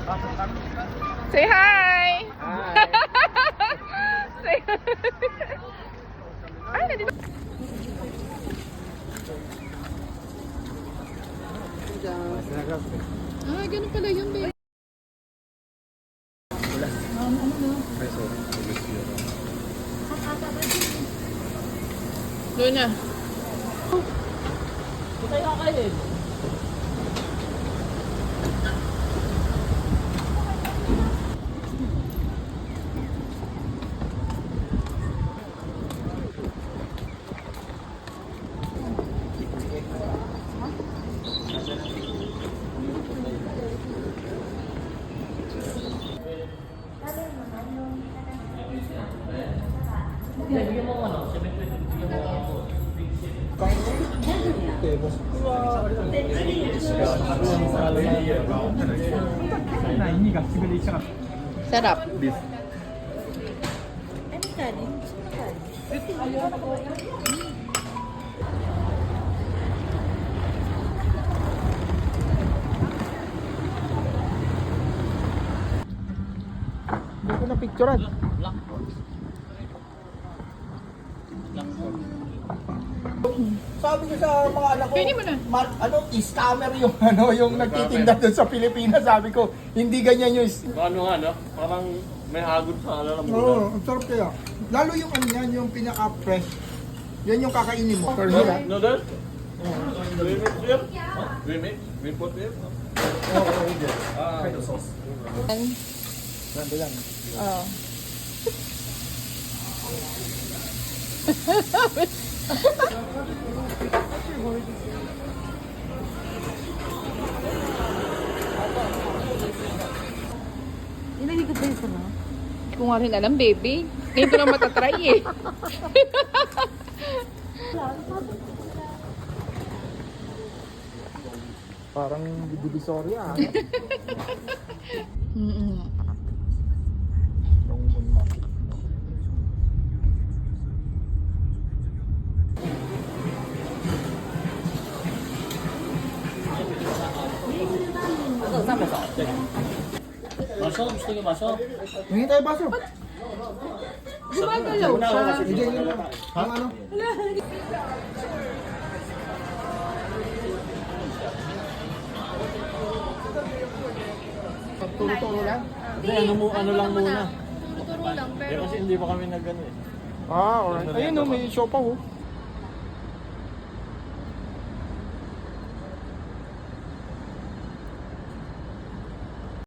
Say hi! Say Ay, nandito. Ah, ganun pala yun, babe. Doon na. Kaya kakain. Bigyan mo ano, 720. Bigyan mo ako. Sarap. Hindi ko na picturean. Sabi ko sa mga anak ko, Pwede mo na. scammer yung yung nagtitinda doon sa Pilipinas. Sabi ko, hindi ganyan yung Ano nga, no? Parang may hagod sa alalam mo. Oo, ang sarap kaya. Lalo yung ano yan, yung pinaka-fresh. Yan yung kakainin mo. Noodles? Remix here? Remix? We put here? Nando lang. Oh. Inahigod ba yun no? Hindi ko nga rin alam, baby. Ngayon ko na matatry eh. Parang divisoria. Maso? Gusto niyo maso? Hingi tayo baso. Gumagalaw siya. Hindi yun. Ang ano? Turo-turo lang? Hindi, ano lang muna. Tuturo lang, Eh, pero... kasi hindi pa kami nag-ano eh. Ah, alright. Ayun o, may siopaw oh.